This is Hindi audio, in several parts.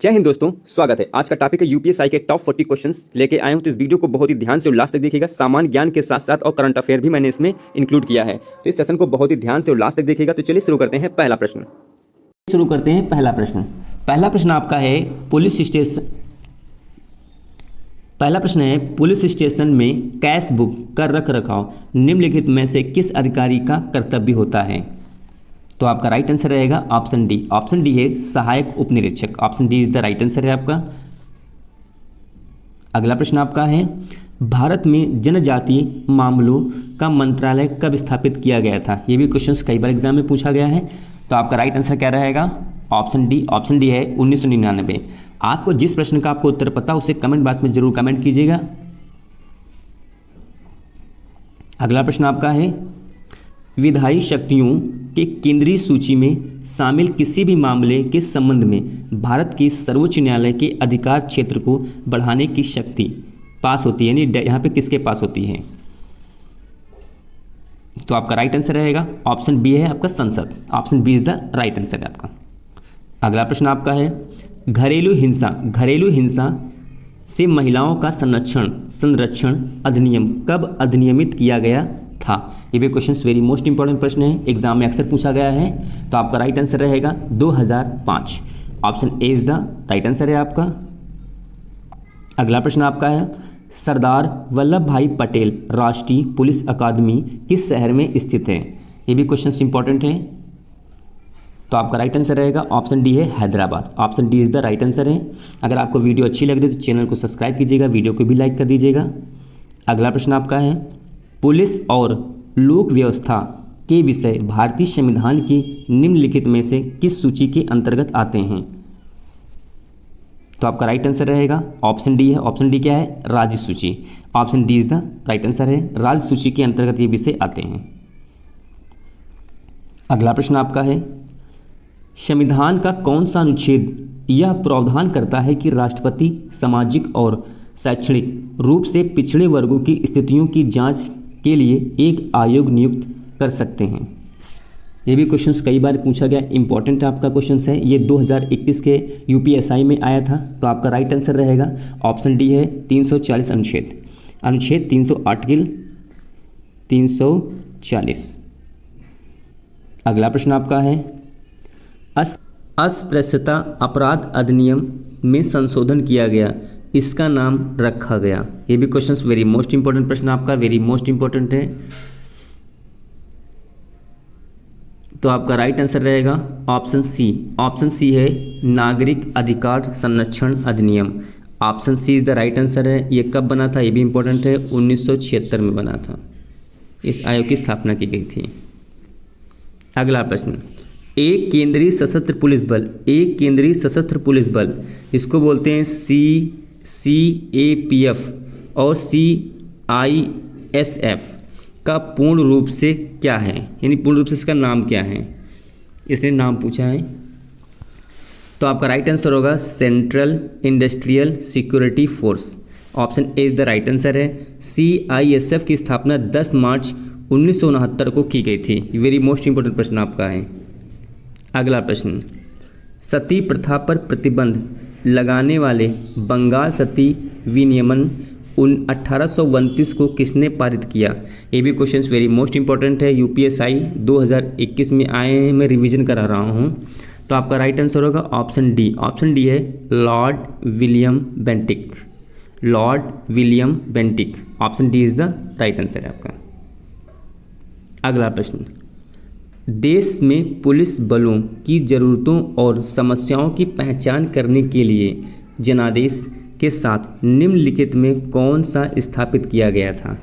जय हिंद दोस्तों, स्वागत है। आज का टॉपिक है यूपीएससी के टॉप 40 क्वेश्चंस लेके आए हूं। तो इस वीडियो को बहुत ही ध्यान से और लास्ट तक देखिएगा। सामान्य ज्ञान के साथ साथ और करंट अफेयर भी मैंने इसमें इंक्लूड किया है, तो इस सेशन को बहुत ही ध्यान से और लास्ट तक देखिएगा। तो चलिए शुरू करते हैं। पहला प्रश्न आपका है पुलिस स्टेशन में कैश बुक का रख रखाव निम्नलिखित में से किस अधिकारी का कर्तव्य होता है? तो आपका राइट आंसर रहेगा ऑप्शन डी। ऑप्शन डी है सहायक उप निरीक्षक। Option D is the right answer है आपका। अगला प्रश्न आपका है भारत में जनजातीय मामलों का मंत्रालय कब स्थापित किया गया था? ये भी क्वेश्चंस कई बार एग्जाम में पूछा गया है। तो आपका राइट आंसर क्या रहेगा? Option D. ऑप्शन डी है 1999। आपको जिस प्रश्न का आपको उत्तर पता उसे कमेंट बॉक्स में जरूर कमेंट कीजिएगा। अगला प्रश्न आपका है विधायी शक्तियों के केंद्रीय सूची में शामिल किसी भी मामले के संबंध में भारत के सर्वोच्च न्यायालय के अधिकार क्षेत्र को बढ़ाने की शक्ति पास होती है, यानी यहाँ पे किसके पास होती है? तो आपका राइट आंसर रहेगा ऑप्शन बी है आपका संसद। Option B is the right answer है आपका। अगला प्रश्न आपका है घरेलू हिंसा से महिलाओं का संरक्षण अधिनियम कब अधिनियमित किया गया था? ये भी क्वेश्चन वेरी मोस्ट इंपॉर्टेंट प्रश्न है, एग्जाम में अक्सर पूछा गया है। तो आपका राइट आंसर रहेगा 2005। Option A is the right answer है आपका। अगला प्रश्न आपका है सरदार वल्लभ भाई पटेल राष्ट्रीय पुलिस अकादमी किस शहर में स्थित है? ये भी क्वेश्चन इंपॉर्टेंट है। तो आपका राइट आंसर रहेगा ऑप्शन डी है Hyderabad. Option D is the right answer है। अगर आपको वीडियो अच्छी लग रही है तो चैनल को सब्सक्राइब कीजिएगा, वीडियो को भी लाइक कर दीजिएगा। अगला प्रश्न आपका है पुलिस और लोक व्यवस्था के विषय भारतीय संविधान की निम्नलिखित में से किस सूची के अंतर्गत आते हैं? तो आपका राइट आंसर रहेगा ऑप्शन डी है। ऑप्शन डी क्या है? राज्य सूची। Option D is the right answer है। राज्य सूची के अंतर्गत ये विषय आते हैं। अगला प्रश्न आपका है संविधान का कौन सा अनुच्छेद यह प्रावधान करता है कि राष्ट्रपति सामाजिक और शैक्षणिक रूप से पिछड़े वर्गों की स्थितियों की जांच के लिए एक आयोग नियुक्त कर सकते हैं? ये भी क्वेश्चंस कई बार पूछा गया, इंपॉर्टेंट आपका क्वेश्चंस है। ये 2021 के यूपीएससी में आया था। तो आपका राइट आंसर रहेगा ऑप्शन डी है 340 अनुच्छेद 308 गिल 340। अगला प्रश्न आपका है अस्पृश्यता अपराध अधिनियम में संशोधन किया गया, इसका नाम रखा गया। ये भी क्वेश्चंस वेरी मोस्ट इंपॉर्टेंट प्रश्न आपका, वेरी मोस्ट इंपॉर्टेंट है। तो आपका राइट आंसर रहेगा ऑप्शन सी। ऑप्शन सी है नागरिक अधिकार संरक्षण अधिनियम। Option C is the right answer है। ये कब बना था ये भी इंपॉर्टेंट है, 1976 में बना था। इस आयोग की स्थापना की गई थी। अगला प्रश्न एक केंद्रीय सशस्त्र पुलिस बल इसको बोलते हैं CAPF और CISF का पूर्ण रूप से क्या है, यानी पूर्ण रूप से इसका नाम क्या है? इसने नाम पूछा है। तो आपका राइट आंसर होगा central industrial security force. Option A is the right answer है। CISF की स्थापना 10 मार्च 1969 को की गई थी। वेरी मोस्ट इंपॉर्टेंट प्रश्न आपका है। अगला प्रश्न सती प्रथा पर प्रतिबंध लगाने वाले बंगाल सती विनियमन 1829 को किसने पारित किया? ये भी क्वेश्चंस वेरी मोस्ट इंपॉर्टेंट है, यूपीएससी 2021 में आए हैं, मैं रिवीजन करा रहा हूँ। तो आपका राइट आंसर होगा ऑप्शन डी। ऑप्शन डी है Lord William Bentinck. Option D is the right answer है आपका। अगला प्रश्न देश में पुलिस बलों की ज़रूरतों और समस्याओं की पहचान करने के लिए जनादेश के साथ निम्नलिखित में कौन सा स्थापित किया गया था?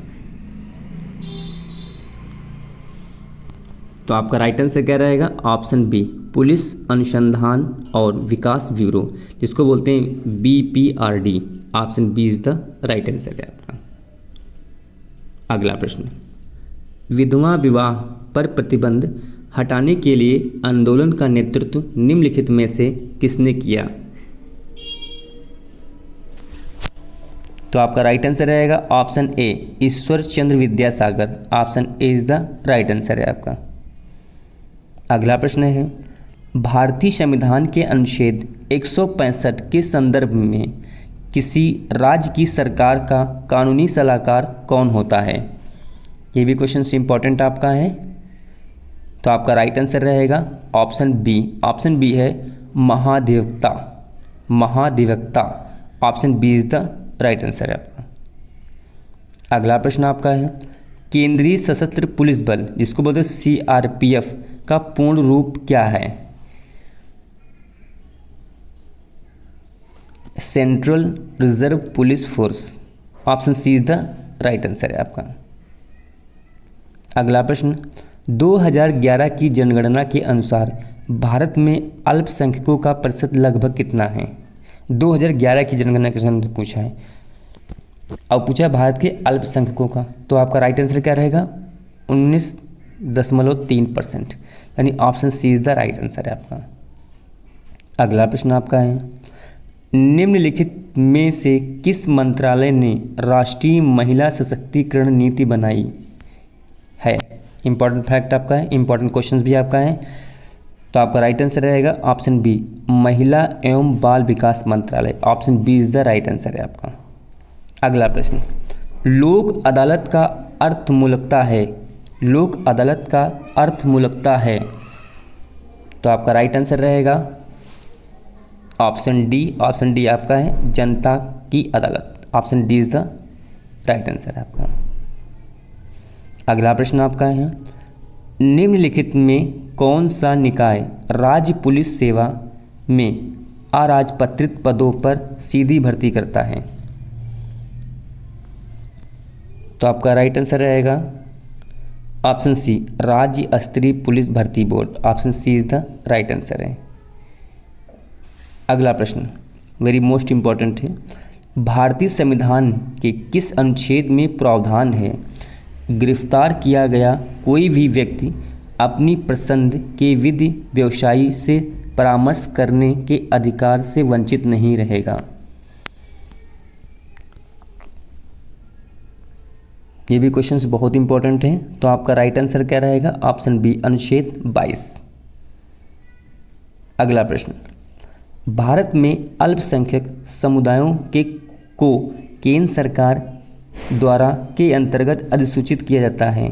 तो आपका राइट आंसर क्या रहेगा? ऑप्शन बी पुलिस अनुसंधान और विकास ब्यूरो, जिसको बोलते हैं BPRD। Option B is the right answer है आपका। अगला प्रश्न विधवा विवाह पर प्रतिबंध हटाने के लिए आंदोलन का नेतृत्व निम्नलिखित में से किसने किया? तो आपका राइट आंसर रहेगा option A Ishwar Chandra Vidyasagar. Option A is the right answer है आपका। अगला प्रश्न है भारतीय संविधान के अनुच्छेद 165 के संदर्भ में किसी राज्य की सरकार का कानूनी सलाहकार कौन होता है? ये भी क्वेश्चन इंपॉर्टेंट आपका है। तो आपका राइट आंसर रहेगा ऑप्शन बी। ऑप्शन बी है महाधिवक्ता। महाधिवक्ता option B is the right answer है आपका। अगला प्रश्न आपका है केंद्रीय सशस्त्र पुलिस बल जिसको बोलते हैं CRPF का पूर्ण रूप क्या है? Central reserve police force option C is the right answer है आपका। अगला प्रश्न 2011 की जनगणना के अनुसार भारत में अल्पसंख्यकों का प्रतिशत लगभग कितना है? 2011 की जनगणना के संबंध में पूछा है और पूछा है भारत के अल्पसंख्यकों का, तो आपका राइट आंसर क्या रहेगा? 19.3%, यानी option C is the right answer है आपका। अगला प्रश्न आपका है निम्नलिखित में से किस मंत्रालय ने राष्ट्रीय महिला सशक्तिकरण नीति बनाई है? इंपॉर्टेंट फैक्ट आपका है, इंपॉर्टेंट क्वेश्चंस भी आपका है। तो आपका राइट आंसर रहेगा ऑप्शन बी महिला एवं बाल विकास मंत्रालय। Option B is the right answer है आपका। अगला प्रश्न लोक अदालत का अर्थ मूलकता है। लोक अदालत का अर्थ मूलकता है, तो आपका राइट आंसर रहेगा ऑप्शन डी। ऑप्शन डी आपका है जनता की अदालत। Option D is the right answer है आपका। अगला प्रश्न आपका है निम्नलिखित में कौन सा निकाय राज्य पुलिस सेवा में अराजपत्रित पदों पर सीधी भर्ती करता है? तो आपका राइट आंसर रहेगा ऑप्शन सी राज्य स्तरीय पुलिस भर्ती board. Option C is the right answer है। अगला प्रश्न वेरी मोस्ट इम्पॉर्टेंट है भारतीय संविधान के किस अनुच्छेद में प्रावधान है गिरफ्तार किया गया कोई भी व्यक्ति अपनी पसंद के विधि व्यवसायी से परामर्श करने के अधिकार से वंचित नहीं रहेगा? ये भी क्वेश्चंस बहुत इंपॉर्टेंट हैं, तो आपका राइट आंसर क्या रहेगा? ऑप्शन बी अनुच्छेद 22। अगला प्रश्न भारत में अल्पसंख्यक समुदायों को केंद्र सरकार द्वारा के अंतर्गत अधिसूचित किया जाता है।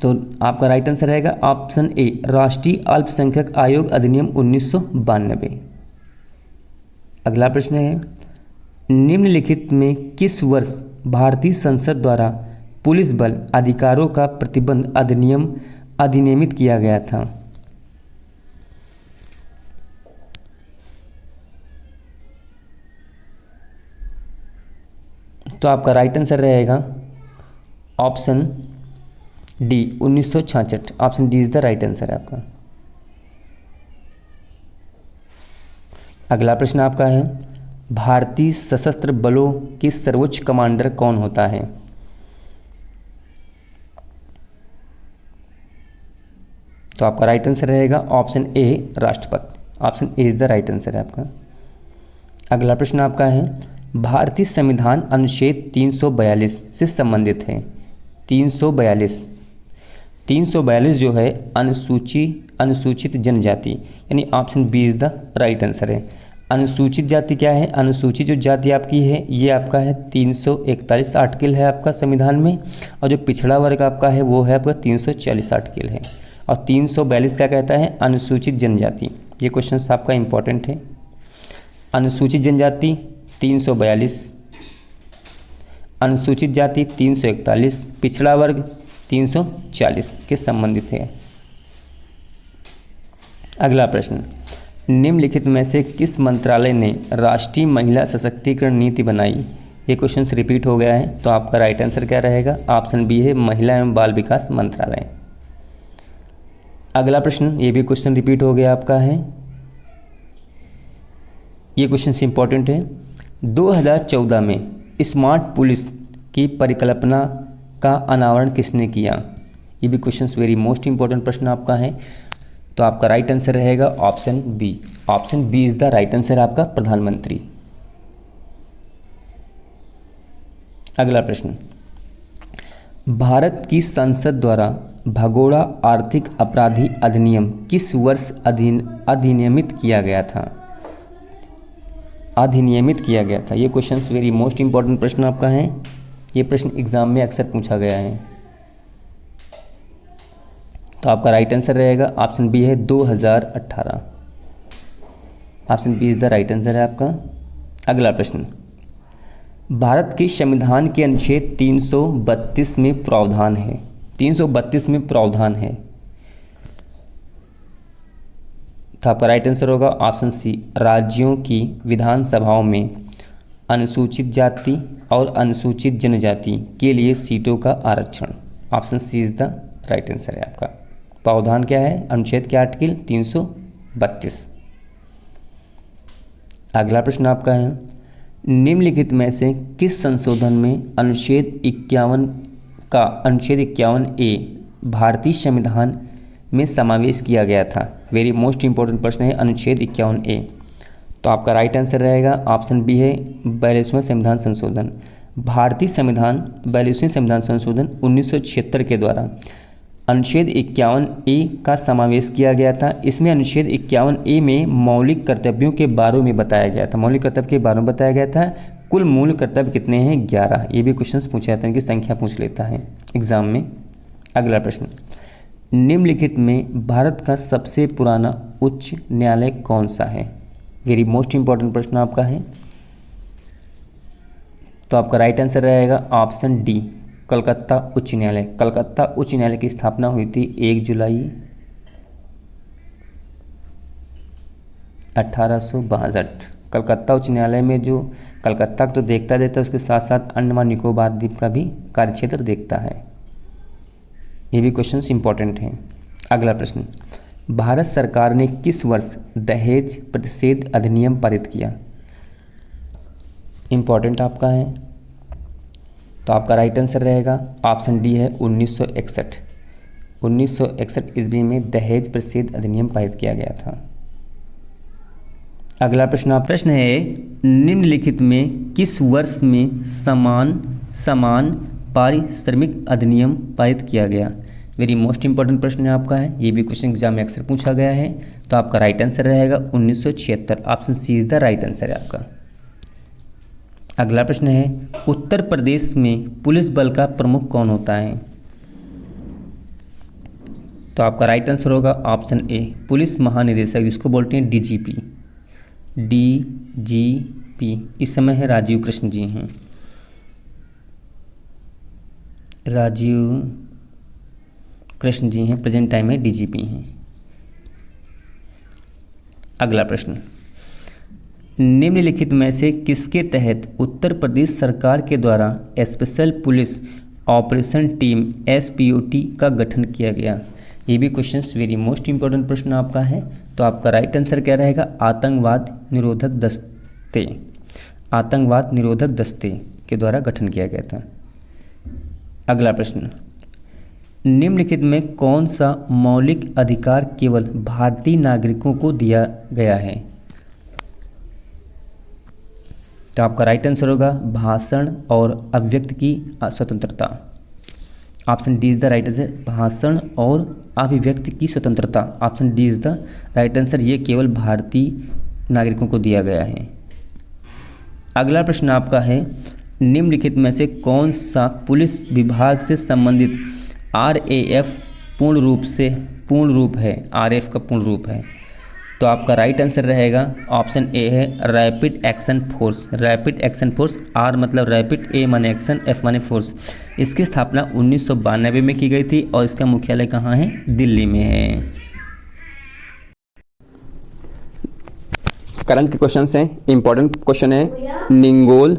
तो आपका राइट आंसर रहेगा ऑप्शन ए राष्ट्रीय अल्पसंख्यक आयोग अधिनियम 1992। अगला प्रश्न है निम्नलिखित में किस वर्ष भारतीय संसद द्वारा पुलिस बल अधिकारों का प्रतिबंध अधिनियम अधिनियमित किया गया था? तो आपका राइट आंसर रहेगा option D 1966। Option D is the right answer है आपका। अगला प्रश्न आपका है भारतीय सशस्त्र बलों के सर्वोच्च कमांडर कौन होता है? तो आपका राइट आंसर रहेगा ऑप्शन ए राष्ट्रपति। Option A is the right answer है आपका। अगला प्रश्न आपका है भारतीय संविधान अनुच्छेद 342 से संबंधित है। 342 जो है अनुसूचित जनजाति, यानी option B is the right answer है। अनुसूचित जाति क्या है? अनुसूचित जो जाति आपकी है ये आपका है 341 आर्टिकल है आपका संविधान में, और जो पिछड़ा वर्ग आपका है वो है आपका 340 आर्टिकल है। और 342 क्या कहता है? अनुसूचित जनजाति। ये क्वेश्चन आपका इंपॉर्टेंट है। अनुसूचित जनजाति 342, अनुसूचित जाति 341, पिछड़ा वर्ग 340 के संबंधित है। अगला प्रश्न निम्नलिखित में से किस मंत्रालय ने राष्ट्रीय महिला सशक्तिकरण नीति बनाई? ये क्वेश्चन रिपीट हो गया है, तो आपका राइट आंसर क्या रहेगा? ऑप्शन बी है महिला एवं बाल विकास मंत्रालय। अगला प्रश्न ये भी क्वेश्चन रिपीट हो गया आपका है, ये क्वेश्चन इंपॉर्टेंट है। 2014 में स्मार्ट पुलिस की परिकल्पना का अनावरण किसने किया? ये भी क्वेश्चन वेरी मोस्ट इंपॉर्टेंट प्रश्न आपका है, तो आपका राइट आंसर रहेगा option B. Option B is the right answer आपका, प्रधानमंत्री। अगला प्रश्न भारत की संसद द्वारा भगोड़ा आर्थिक अपराधी अधिनियम किस वर्ष अधिनियमित किया गया था? अधिनियमित किया गया था। ये क्वेश्चंस वेरी मोस्ट इंपॉर्टेंट प्रश्न आपका है। ये प्रश्न एग्जाम में अक्सर पूछा गया है। तो आपका राइट आंसर रहेगा ऑप्शन बी है 2018। Option B is the right answer है आपका। अगला प्रश्न, भारत के संविधान के अनुच्छेद 332 में प्रावधान है, 332 में प्रावधान है। तो आपका राइट आंसर होगा ऑप्शन सी, राज्यों की विधानसभाओं में अनुसूचित जाति और अनुसूचित जनजाति के लिए सीटों का आरक्षण। Option C is the right answer है आपका। प्रावधान क्या है? अनुच्छेद के आर्टिकल 332। अगला प्रश्न आपका है, निम्नलिखित में से किस संशोधन में अनुच्छेद 51A भारतीय संविधान में समावेश किया गया था? वेरी मोस्ट इंपॉर्टेंट प्रश्न है अनुच्छेद 51A। तो आपका राइट आंसर रहेगा ऑप्शन बी है 42वां संविधान संशोधन। भारतीय संविधान 42वें संविधान संशोधन 1976 के द्वारा अनुच्छेद 51A का समावेश किया गया था। इसमें अनुच्छेद 51A में मौलिक कर्तव्यों के बारे में बताया गया था। मौलिक कर्तव्य के बारे में बताया गया था। कुल मूल कर्तव्य कितने हैं? 11। ये भी क्वेश्चंस पूछे जाते हैं कि संख्या पूछ लेता है एग्जाम में। अगला प्रश्न, निम्नलिखित में भारत का सबसे पुराना उच्च न्यायालय कौन सा है? वेरी मोस्ट इंपॉर्टेंट प्रश्न आपका है। तो आपका राइट आंसर रहेगा ऑप्शन डी, कलकत्ता उच्च न्यायालय। कलकत्ता उच्च न्यायालय की स्थापना हुई थी 1 जुलाई 1862। कलकत्ता उच्च न्यायालय में जो कलकत्ता को तो देखता देता है, उसके साथ साथ अंडमान निकोबार द्वीप का भी कार्यक्षेत्र देखता है। ये भी क्वेश्चंस इंपॉर्टेंट हैं। अगला प्रश्न, भारत सरकार ने किस वर्ष दहेज प्रतिषेध अधिनियम पारित किया? इंपॉर्टेंट आपका है। तो आपका राइट आंसर रहेगा ऑप्शन डी है 1961। 1961 ईस्वी में दहेज प्रतिषेध अधिनियम पारित किया गया था। अगला प्रश्न है, निम्नलिखित में किस वर्ष में समान पारिश्रमिक अधिनियम पारित किया गया? वेरी मोस्ट इंपॉर्टेंट प्रश्न है आपका है। ये भी क्वेश्चन एग्जाम में अक्सर पूछा गया है। तो आपका राइट आंसर रहेगा 1976। Option C is the right answer है आपका। अगला प्रश्न है, उत्तर प्रदेश में पुलिस बल का प्रमुख कौन होता है? तो आपका राइट आंसर होगा ऑप्शन ए, पुलिस महानिदेशक, जिसको बोलते हैं डीजीपी। इस समय है राजीव कृष्ण जी हैं। राजीव कृष्ण जी हैं, प्रेजेंट टाइम में डीजीपी हैं। अगला प्रश्न, निम्नलिखित में से किसके तहत उत्तर प्रदेश सरकार के द्वारा special police operation team SPOT का गठन किया गया? ये भी क्वेश्चंस वेरी मोस्ट इंपॉर्टेंट प्रश्न आपका है। तो आपका राइट आंसर क्या रहेगा? आतंकवाद निरोधक दस्ते। आतंकवाद निरोधक दस्ते के द्वारा गठन किया गया था। अगला प्रश्न, निम्नलिखित में कौन सा मौलिक अधिकार केवल भारतीय नागरिकों को दिया गया है? तो आपका राइट आंसर होगा भाषण और अभिव्यक्ति की स्वतंत्रता। Option D is the right answer, भाषण और अभिव्यक्ति की स्वतंत्रता। Option D is the right answer. ये केवल भारतीय नागरिकों को दिया गया है। अगला प्रश्न आपका है, निम्नलिखित में से कौन सा पुलिस विभाग से संबंधित RAF पूर्ण रूप है? RAF का पूर्ण रूप है। तो आपका राइट आंसर रहेगा ऑप्शन ए है rapid action force. Rapid action force, R मतलब रैपिड, ए माने एक्शन, एफ माने फोर्स। इसकी स्थापना 1992 में की गई थी और इसका मुख्यालय कहाँ है? दिल्ली में है। करंट के क्वेश्चन हैं, इंपॉर्टेंट क्वेश्चन है, निंगोल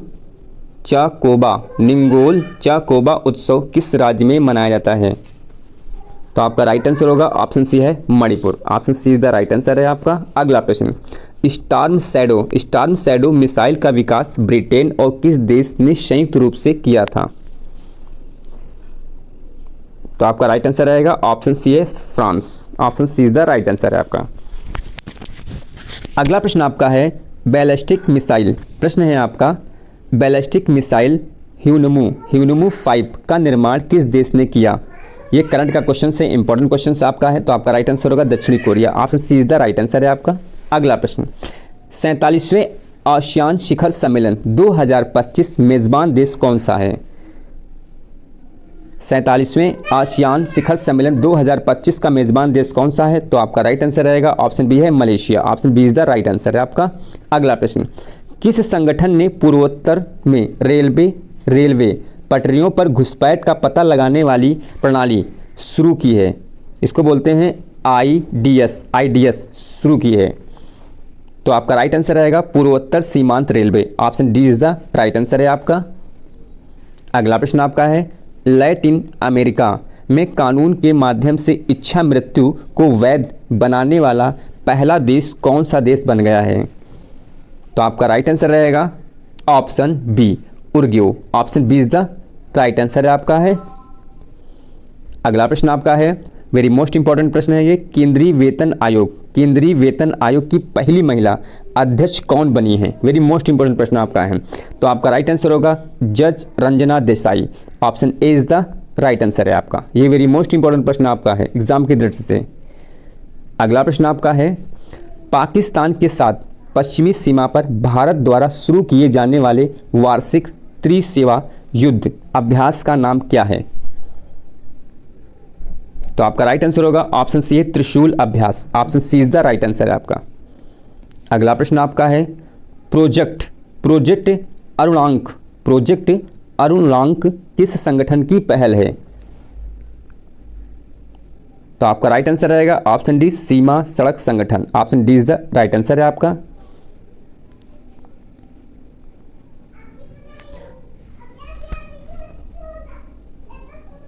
चाकोबा उत्सव किस राज्य में मनाया जाता है? तो आपका राइट आंसर होगा ऑप्शन सी है Manipur. Option C is the right answer है आपका। अगला प्रश्न, स्टॉर्म शैडो मिसाइल का विकास ब्रिटेन और किस देश ने संयुक्त रूप से किया था? तो आपका राइट आंसर रहेगा ऑप्शन सी है France. Option C is the right answer है आपका। अगला प्रश्न आपका है बैलिस्टिक मिसाइल। प्रश्न है आपका बैलिस्टिक मिसाइल ह्यूनमू 5 का निर्माण किस देश ने किया? ये करंट का क्वेश्चन है, इंपॉर्टेंट क्वेश्चन आपका है, तो आपका राइट आंसर होगा दक्षिणी Korea. Option C is the right answer है आपका। अगला प्रश्न, 47वें आसियान शिखर सम्मेलन 2025 मेजबान देश कौन सा है? 47वें आसियान शिखर सम्मेलन 2025 का मेजबान देश कौन सा है? तो आपका राइट आंसर रहेगा ऑप्शन बी है Malaysia. Option B is the right answer है आपका। अगला प्रश्न, किस संगठन ने पूर्वोत्तर में रेलवे पटरियों पर घुसपैठ का पता लगाने वाली प्रणाली शुरू की है? इसको बोलते हैं आईडीएस शुरू की है। तो आपका राइट आंसर रहेगा पूर्वोत्तर सीमांत railway. Option D is the right answer है आपका। अगला प्रश्न आपका है, लैटिन अमेरिका में कानून के माध्यम से इच्छा मृत्यु को वैध बनाने वाला पहला देश कौन सा देश बन गया है? तो आपका राइट आंसर रहेगा option B Uruguay. Option B is the right answer है आपका है। अगला प्रश्न आपका है, वेरी मोस्ट इंपॉर्टेंट प्रश्न है ये, केंद्रीय वेतन आयोग की पहली महिला अध्यक्ष कौन बनी है? वेरी मोस्ट इंपॉर्टेंट प्रश्न आपका है। तो आपका राइट आंसर होगा जज Ranjana Desai. Option A is the right answer है आपका। ये वेरी मोस्ट इंपॉर्टेंट प्रश्न आपका है एग्जाम की दृष्टि से। अगला प्रश्न आपका है, पाकिस्तान के साथ पश्चिमी सीमा पर भारत द्वारा शुरू किए जाने वाले वार्षिक त्रिसेवा युद्ध अभ्यास का नाम क्या है? तो आपका राइट आंसर होगा ऑप्शन सी है त्रिशूल अभ्यास। Option C is the right answer है आपका। अगला प्रश्न आपका है, प्रोजेक्ट अरुणांक किस संगठन की पहल है? तो आपका राइट आंसर रहेगा ऑप्शन डी सीमा सड़क संगठन। Option D is the right answer है आपका।